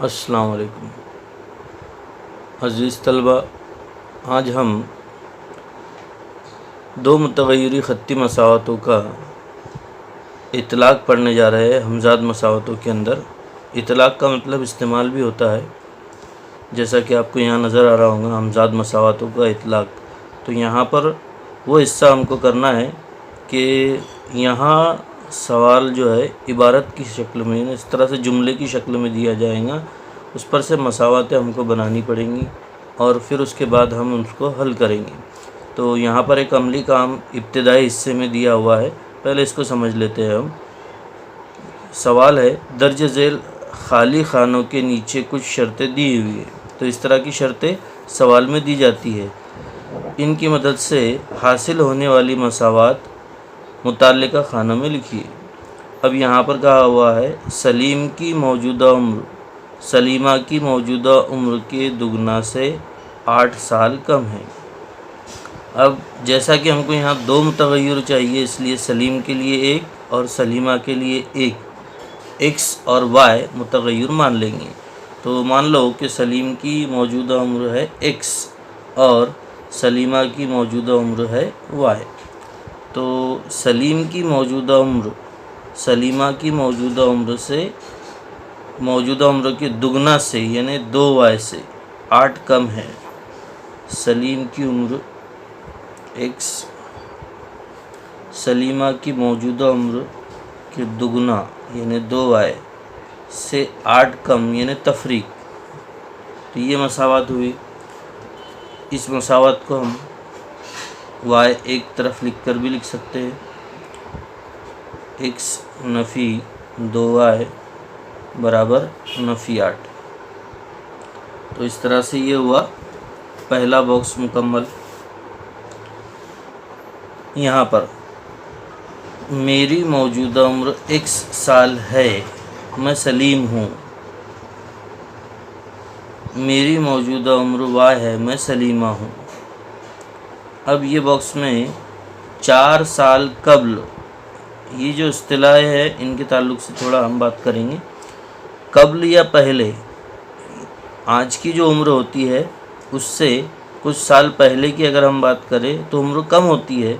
अस्सलाम वालेकुम अज़ीज़ तलबा, आज हम दो मुतग़य्यरी ख़त्ती मसावतों का इतलाक़ पढ़ने जा रहे हैं। हमज़ाद मसावतों के अंदर इतलाक़ का मतलब इस्तेमाल भी होता है, जैसा कि आपको यहाँ नज़र आ रहा होगा हमज़ाद मसावतों का इतलाक़। तो यहाँ पर वो हिस्सा हमको करना है कि यहाँ सवाल जो है इबारत की शक्ल में, इस तरह से जुमले की शक्ल में दिया जाएगा, उस पर से मसावतें हमको बनानी पड़ेंगी और फिर उसके बाद हम उसको हल करेंगे। तो यहाँ पर एक अमली काम इब्तिदाई हिस्से में दिया हुआ है, पहले इसको समझ लेते हैं हम। सवाल है, दर्ज झेल खाली खानों के नीचे कुछ शर्तें दी हुई है। तो इस तरह की शर्तें सवाल में दी जाती है, इनकी मदद से हासिल होने वाली मसावत मुताल्लिका खानों में लिखिए। अब यहाँ पर कहा हुआ है सलीम की मौजूदा उम्र सलीमा की मौजूदा उम्र के दुगना से 8 साल कम है। अब जैसा कि हमको यहाँ दो मुतग़य्यर चाहिए, इसलिए सलीम के लिए एक और सलीमा के लिए एक, एक्स और वाई मुतग़य्यर मान लेंगे। तो मान लो कि सलीम की मौजूदा उम्र है एक्स और सलीमा की मौजूदा उम्र है वाई। तो सलीम की मौजूदा उम्र सलीमा की मौजूदा उम्र से मौजूदा उम्र के दुगना से यानी 2 वाई से 8 कम है। सलीम की उम्र एक्स सलीमा की मौजूदा उम्र के दुगना यानी 2 वाई से 8 कम यानी तफरीक। तो ये मसावत हुई। इस मसावत को हम वाई एक तरफ लिख कर भी लिख सकते हैं, एक्स नफ़ी 2 वाई बराबर नफ़ी 8। तो इस तरह से ये हुआ पहला बॉक्स मुकम्मल। यहाँ पर मेरी मौजूदा उम्र एक्स साल है, मैं सलीम हूँ। मेरी मौजूदा उम्र वाई है, मैं सलीमा हूँ। अब ये बॉक्स में 4 साल कब्ल, ये जो इस्तिलाह है इनके ताल्लुक़ से थोड़ा हम बात करेंगे। कब्ल या पहले, आज की जो उम्र होती है उससे कुछ साल पहले की अगर हम बात करें तो उम्र कम होती है,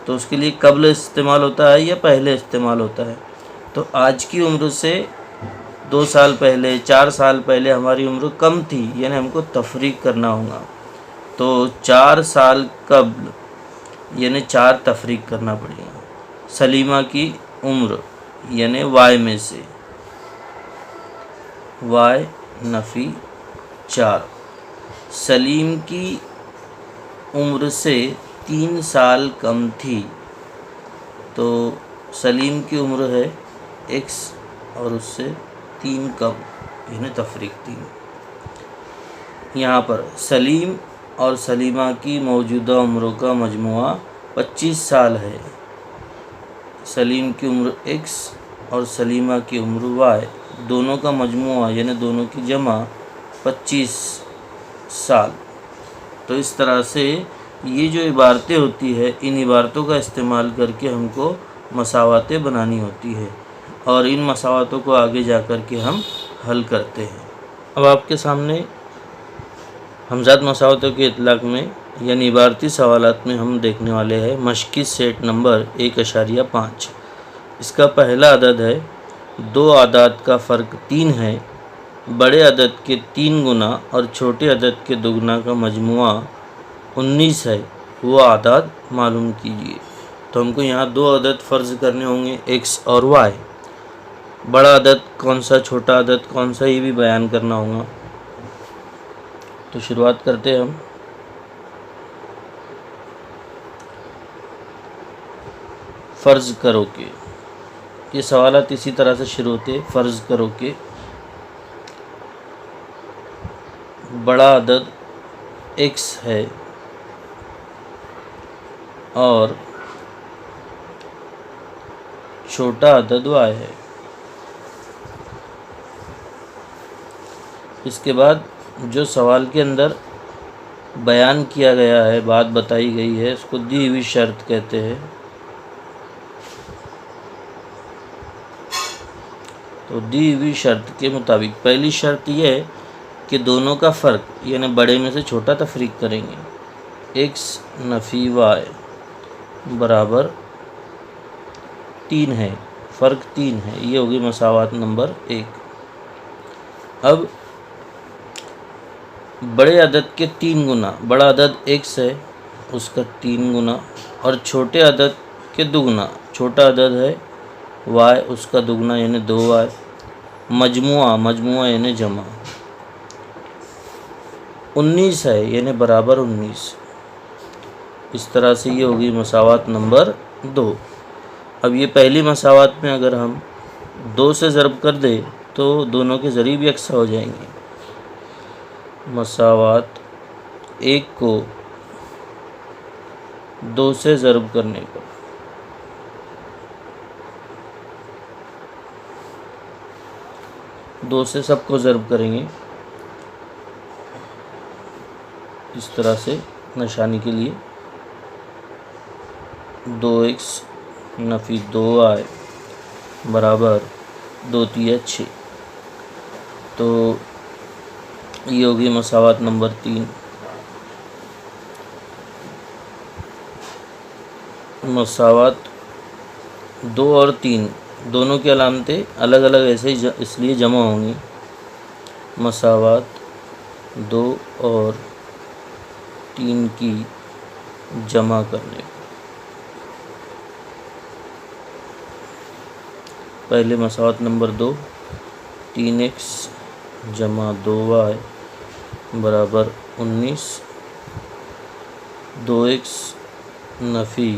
तो उसके लिए कब्ल इस्तेमाल होता है या पहले इस्तेमाल होता है। तो आज की उम्र से 2 साल पहले, 4 साल पहले हमारी उम्र कम थी, यानी हमको तफरीक करना होगा। तो 4 साल कब्ल यानी 4 तफरीक करना पड़ेगा। सलीमा की उम्र यानी वाई में से वाई नफ़ी 4, सलीम की उम्र से 3 साल कम थी। तो सलीम की उम्र है एक्स और उससे 3 कम यानी तफरीक 3। यहाँ पर सलीम और सलीमा की मौजूदा उम्रों का मजमुआ 25 साल है। सलीम की उम्र एक्स और सलीमा की उम्र वाई, दोनों का मजमुआ यानी दोनों की जमा 25 साल। तो इस तरह से ये जो इबारतें होती है, इन इबारतों का इस्तेमाल करके हमको मसावतें बनानी होती है और इन मसावतों को आगे जा कर के हम हल करते हैं। अब आपके सामने हमज़ाद मसावतों के इतलाक़ में यानी इबारती सवालात में हम देखने वाले हैं मशक़ी सेट नंबर 1.5। इसका पहला अदद है 2 आदाद का फ़र्क 3 है, बड़े अदद के 3 गुना और छोटे अदद के दुगना का मजमुआ 19 है, वो आदाद मालूम कीजिए। तो हमको यहाँ 2 अदद फ़र्ज़ करने होंगे, एक्स और वाई। बड़ा अदद कौन सा, छोटा अदद कौन सा, ये भी बयान करना होगा। तो शुरुआत करते हैं हम। फ़र्ज़ करो के, ये सवालात इसी तरह से शुरू होते। फ़र्ज़ करो के बड़ा अदद एक्स है और छोटा अदद वाई है। इसके बाद जो सवाल के अंदर बयान किया गया है, बात बताई गई है, उसको दी हुई शर्त कहते हैं। तो दी हुई शर्त के मुताबिक पहली शर्त यह है कि दोनों का फ़र्क यानी बड़े में से छोटा तफरीक करेंगे। x नफ़ी y बराबर 3 है, फ़र्क 3 है, ये होगी मसावात नंबर 1। अब बड़े अदद के 3 गुना, बड़ा अदद x है उसका 3 गुना, और छोटे अदद के दुगना, छोटा अदद है y उसका दुगना यानी 2y, मजमुआ यानी जमा 19 है यानी बराबर 19। इस तरह से ये होगी मसावात नंबर 2। अब ये पहली मसावात में अगर हम 2 से ज़रब कर दे तो दोनों के ज़रीब यकसा हो जाएंगे। मसावात 1 को 2 से ज़रब करने पर दो से सबको ज़रब करेंगे इस तरह से निशानी के लिए। 2x नफ़ी 2y बराबर 2 तिया 6। तो ये होगी मसावात नंबर 3। मसावात 2 और 3 दोनों की अलामतें अलग अलग ऐसे ही इसलिए जमा होंगी। मसावात 2 और 3 की जमा करने पर पहले मसावात नंबर 2 3x जमा 2y बराबर 19। 2x नफ़ी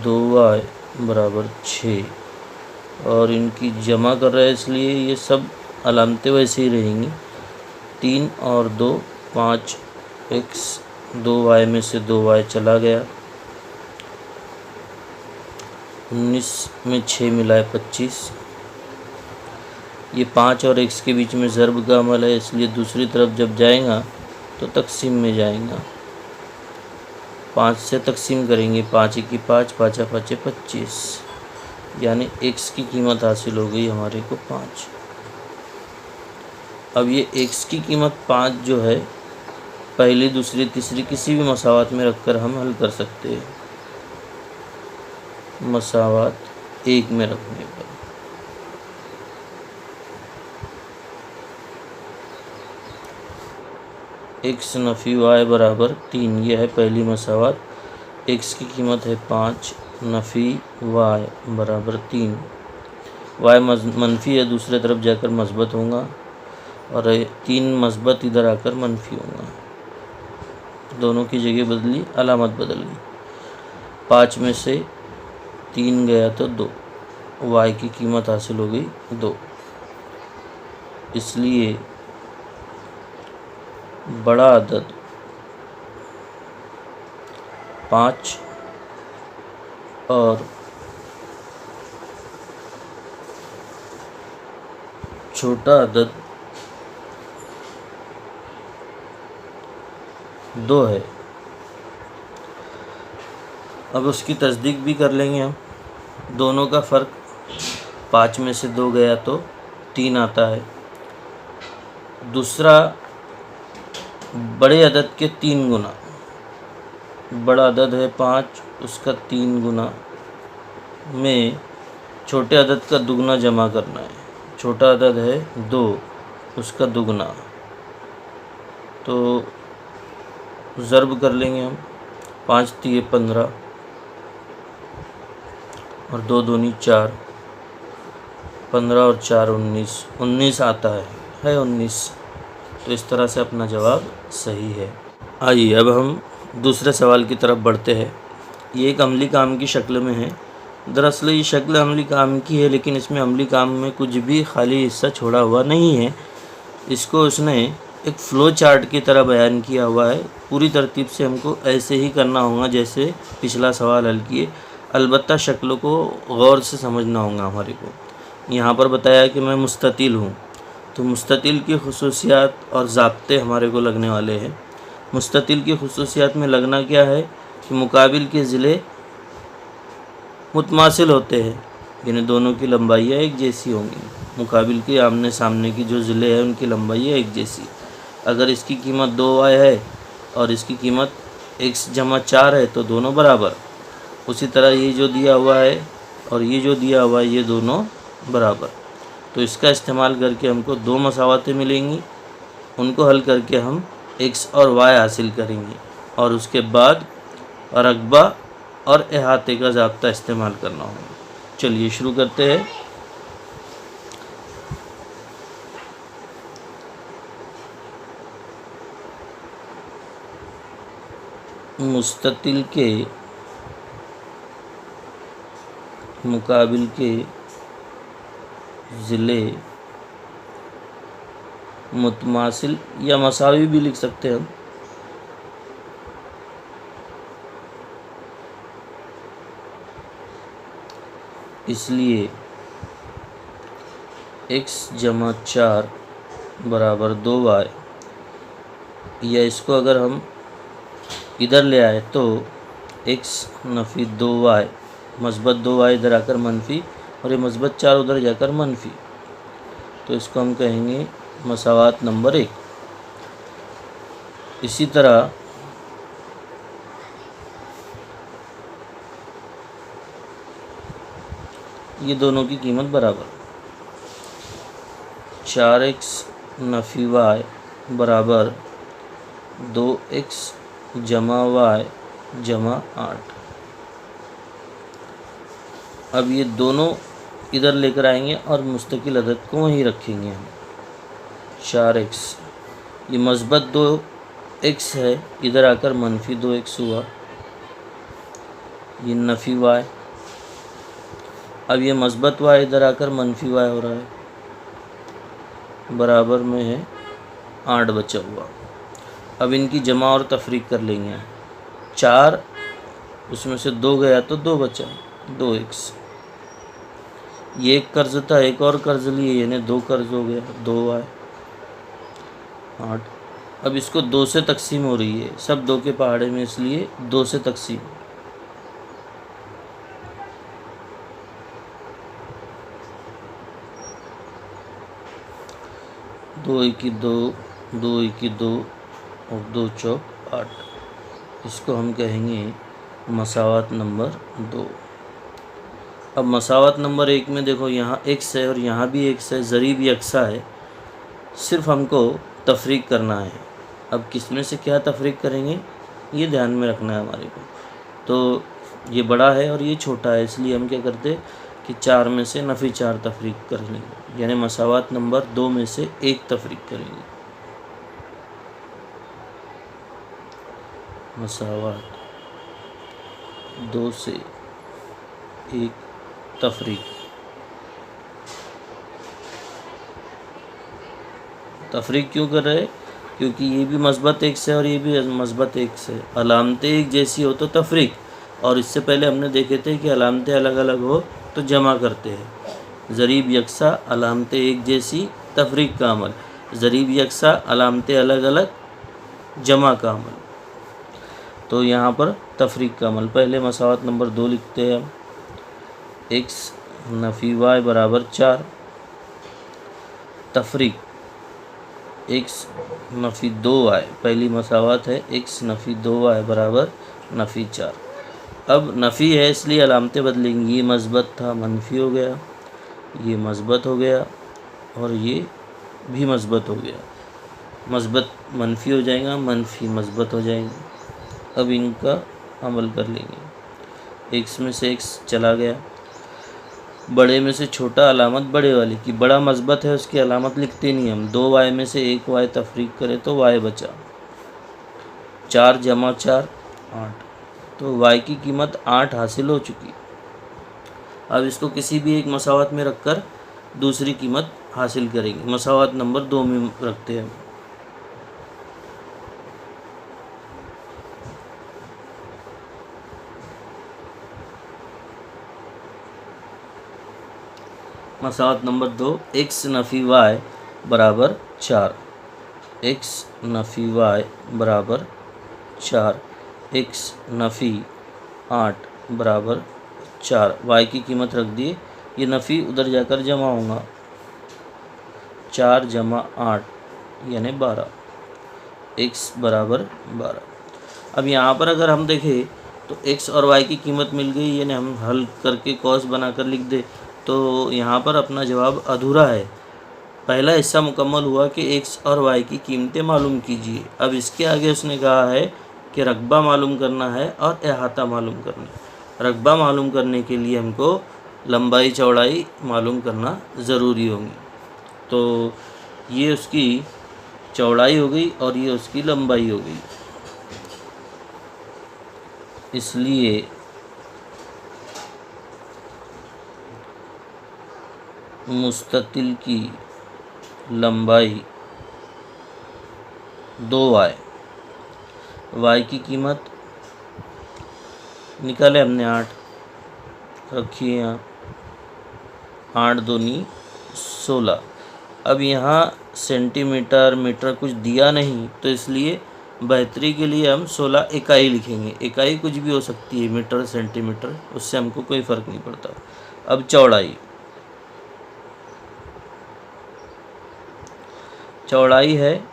2y बराबर 6, और इनकी जमा कर रहे हैं इसलिए ये सब अलामतें वैसे ही रहेंगी। 3 और 2 5x, 2y में से 2y चला गया, 19 में 6 मिलाए 25। ये 5 और x के बीच में ज़रब का अमल है इसलिए दूसरी तरफ जब जाएगा तो तकसीम में जाएगा। 5 से तकसीम करेंगे, 5 की 5, 5 5 25, यानी x की कीमत हासिल हो गई हमारे को 5। अब ये x की कीमत 5 जो है पहली दूसरी तीसरी किसी भी मसावात में रखकर हम हल कर सकते हैं। मसावात 1 में रखने पर x नफ़ी y बराबर 3, यह है पहली मसावात। x की कीमत है 5, नफ़ी y बराबर 3। y मनफी है, दूसरे तरफ जाकर मस्बत होगा, और 3 मस्बत इधर आकर मनफी होगा। दोनों की जगह बदली, अलामत बदल गई। 5 में से 3 गया तो 2, y की कीमत हासिल हो गई 2। इसलिए बड़ा अदद 5 और छोटा अदद 2 है। अब उसकी तस्दीक भी कर लेंगे हम। दोनों का फ़र्क 5 में से 2 गया तो 3 आता है। दूसरा बड़े अदद के 3 गुना, बड़ा अदद है 5 उसका 3 गुना में छोटे अदद का दुगना जमा करना है। छोटा अदद है 2 उसका दुगना, तो ज़रब कर लेंगे हम। 5 तिये 15 और 2 दूनी 4, 15 और 4 19, 19 आता है 19। तो इस तरह से अपना जवाब सही है। आइए अब हम दूसरे सवाल की तरफ बढ़ते हैं। ये एक अमली काम की शक्ल में है। दरअसल ये शक्ल अमली काम की है, लेकिन इसमें अमली काम में कुछ भी खाली हिस्सा छोड़ा हुआ नहीं है। इसको उसने एक फ़्लो चार्ट की तरह बयान किया हुआ है। पूरी तरतीब से हमको ऐसे ही करना होगा जैसे पिछला सवाल हल किए, अलबत्ता शक्लों को गौर से समझना होगा हमारे को। यहाँ पर बताया कि मैं मुस्ततिल हूँ, तो मुस्ततिल की खुसूसियात और ज़ाब्ते हमारे को लगने वाले हैं। मुस्ततिल की खुसूसियात में लगना क्या है कि मुकाबिल के ज़िले मुतमासिल होते हैं, यानी दोनों की लंबाइयाँ एक जैसी होंगी। मुकाबिल के आमने सामने की जो ज़िले हैं उनकी लंबाइयाँ एक जैसी। अगर इसकी कीमत 2y है और इसकी कीमत x जमा 4 है तो दोनों बराबर। उसी तरह ये जो दिया हुआ है और ये जो दिया हुआ है ये दोनों बराबर। तो इसका इस्तेमाल करके हमको दो मसावतें मिलेंगी, उनको हल करके हम x और y हासिल करेंगे और उसके बाद रकबा और अहाते का ज़ाब्ता इस्तेमाल करना होगा। चलिए शुरू करते हैं। मुस्ततिल के मुकाबिल के ज़िले मुतमासिल या मसावी भी लिख सकते हैं हम। इसलिए x जमा 4 बराबर 2y, या इसको अगर हम इधर ले आए तो x नफ़ी 2y, मस्बत 2y इधर आकर मनफी और ये मस्बत 4 उधर जाकर मनफी, तो इसको हम कहेंगे मसावात नंबर 1। इसी तरह ये दोनों की कीमत बराबर, 4x नफ़ी y बराबर 2x जमा y जमा 8। अब ये दोनों इधर लेकर आएंगे और मुस्तकिल अदद को वहीं रखेंगे हम। 4x ये मस्बत 2x है, इधर आकर मनफी 2x हुआ, ये नफ़ी y। अब ये मस्बत y इधर आकर मनफी y हो रहा है, बराबर में है 8 बचा हुआ। अब इनकी जमा और तफरीक कर लेंगे। 4 उसमें से 2 गया तो 2 बचा, 2x। ये एक कर्ज था, एक और कर्ज लिए यानी 2 कर्ज हो गया, 2y 8। अब इसको 2 से तकसीम हो रही है, सब 2 के पहाड़े में, इसलिए 2 से तकसीम। दो इक्की 2, 2 इक्की 2 और 2 चौक 8। इसको हम कहेंगे मसावत नंबर 2। अब मसावत नंबर 1 में देखो यहाँ x है और यहाँ भी x है, ज़रीब यकसा है, सिर्फ हमको तफरीक करना है। अब किस में से क्या तफरीक करेंगे ये ध्यान में रखना है हमारे को। तो ये बड़ा है और ये छोटा है, इसलिए हम क्या करते कि 4 में से नफ़ी 4 तफरीक कर लेंगे, यानी मसावत नंबर 2 में से 1 तफरीक करेंगे। मसावत 2 से 1 तफरीक। तफरीक क्यों कर रहे हैं? क्योंकि ये भी मस्बत 1 से और ये भी मस्बत 1 से, अलामतें एक जैसी हो तो तफरीक, और इससे पहले हमने देखे थे कि अलामतें अलग अलग हो तो जमा करते हैं। ज़रीब यकसा अलामतें एक जैसी, तफरीक का अमल। ज़रीब यकसा अलामतें अलग अलग, जमा का अमल। तो यहाँ पर तफरीक का अमल। पहले मसावत नंबर 2 लिखते हैं हम। x नफ़ी y बराबर 4, तफरीक x नफ़ी 2y, पहली मसावत है x नफ़ी 2y बराबर नफ़ी 4। अब नफ़ी है इसलिए अलामतें बदलेंगी। ये मस्बत था, मनफी हो गया, ये मस्बत हो गया और ये भी मस्बत हो गया। मस्बत मनफी हो जाएगा, मनफी मस्बत हो जाएंगे। अब इनका अमल कर लेंगे। x में से x चला गया, बड़े में से छोटा अलामत बड़े वाले की, बड़ा मस्बत है उसकी अलामत लिखते नहीं हम। 2y में से 1y तफरीक करें तो y बचा, 4 जमा 4 8, तो y की कीमत 8 हासिल हो चुकी। अब इसको किसी भी एक मसावत में रखकर दूसरी कीमत हासिल करेंगे। मसावत नंबर 2 में रखते हैं। मसावत नंबर 2, x नफ़ी y बराबर 4, x नफ़ी y बराबर 4, x नफ़ी 8 बराबर 4। y की कीमत रख दिए ये नफ़ी उधर जाकर जमा होगा, 4 जमा 8 यानी 12, x बराबर 12। अब यहाँ पर अगर हम देखें तो x और y की कीमत मिल गई, यानी हम हल करके कॉस बनाकर लिख दे तो यहाँ पर अपना जवाब अधूरा है। पहला हिस्सा मुकम्मल हुआ कि x और y की कीमतें मालूम कीजिए। अब इसके आगे उसने कहा है कि रकबा मालूम करना है और अहाता मालूम करना है। रकबा मालूम करने के लिए हमको लंबाई चौड़ाई मालूम करना ज़रूरी होगी। तो ये उसकी चौड़ाई हो गई और ये उसकी लंबाई हो गई। इसलिए मुस्ततिल की लंबाई 2y, y की कीमत निकाले हमने 8, रखिए यहाँ 8 दूनी 16। अब यहाँ सेंटीमीटर मीटर कुछ दिया नहीं, तो इसलिए बेहतरी के लिए हम 16 इकाई लिखेंगे। इकाई कुछ भी हो सकती है, मीटर सेंटीमीटर, उससे हमको कोई फ़र्क नहीं पड़ता। अब चौड़ाई है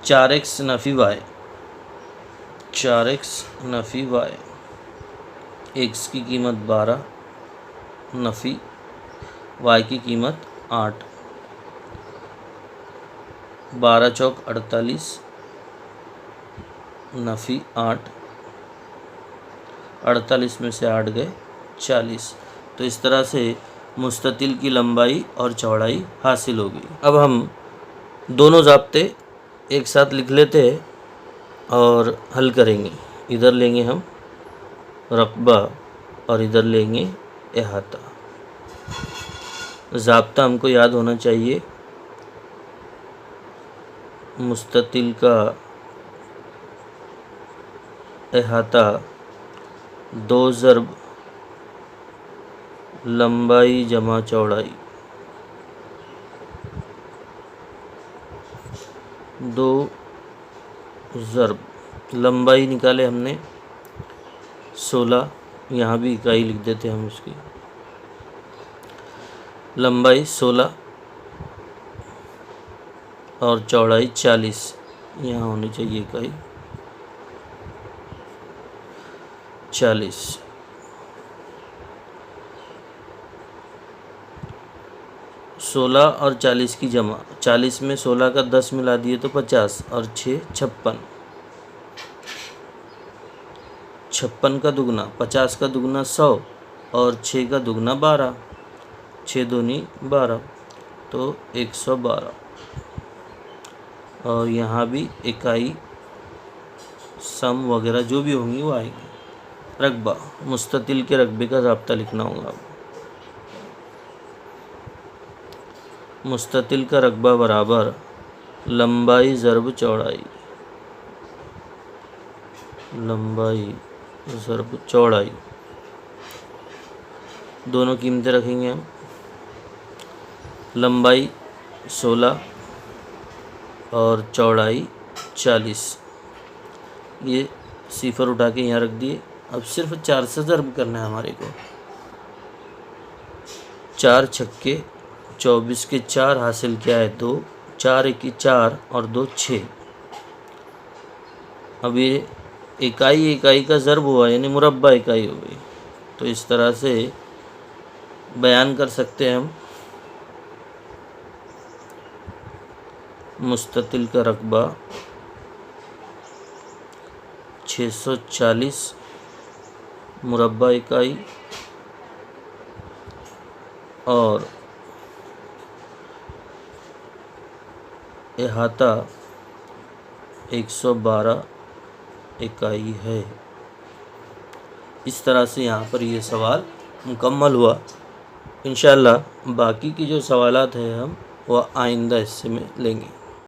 4x नफ़ी y, 4x नफ़ी y, x की कीमत 12 नफ़ी y की कीमत 8, 12 चौक 48 नफ़ी 8, 48 में से 8 गए 40। तो इस तरह से मुस्ततिल की लंबाई और चौड़ाई हासिल होगी। अब हम दोनों ज़ाब्ते एक साथ लिख लेते हैं और हल करेंगे। इधर लेंगे हम रकबा और इधर लेंगे अहाता। ज़ाब्ता हमको याद होना चाहिए, मुस्ततिल का अहाता 2 ज़र्ब लंबाई जमा चौड़ाई, 2 ज़र्ब लंबाई निकाले हमने 16, यहाँ भी इकाई लिख देते हम उसकी, लंबाई 16 और चौड़ाई 40, यहाँ होनी चाहिए इकाई 40। 16 और 40 की जमा, 40 में 16 का 10 मिला दिए तो 50 और 6 56, 56 का दुगना, 50 का दुगना 100 और 6 का दुगना 12, 6 दूनी 12, तो 112। और यहाँ भी इकाई सम वगैरह जो भी होंगी वो आएगी। रकबा, मुस्ततिल के रकबे का ज़ाब्ता लिखना होगा। मुस्ततिल का रकबा बराबर लंबाई ज़र्ब चौड़ाई, लंबाई ज़र्ब चौड़ाई, दोनों कीमतें रखेंगे हम। लंबाई 16 और चौड़ाई 40, ये सिफर उठा के यहाँ रख दिए। अब सिर्फ 4 से ज़र्ब करना है हमारे को। 4 छक्के 24 के 4 हासिल किया है 2, 4 एकी 4 और 2 6। अब ये इकाई का ज़र्ब हुआ, यानी मुरब्बा इकाई हो गई। तो इस तरह से बयान कर सकते हैं हम मुस्ततिल का रकबा 640 मुरब्बा इकाई और अहाता 112 इकाई है। इस तरह से यहाँ पर ये सवाल मुकम्मल हुआ। इंशाअल्लाह बाकी की जो सवालात हैं हम वह आइंदा हिस्से में लेंगे।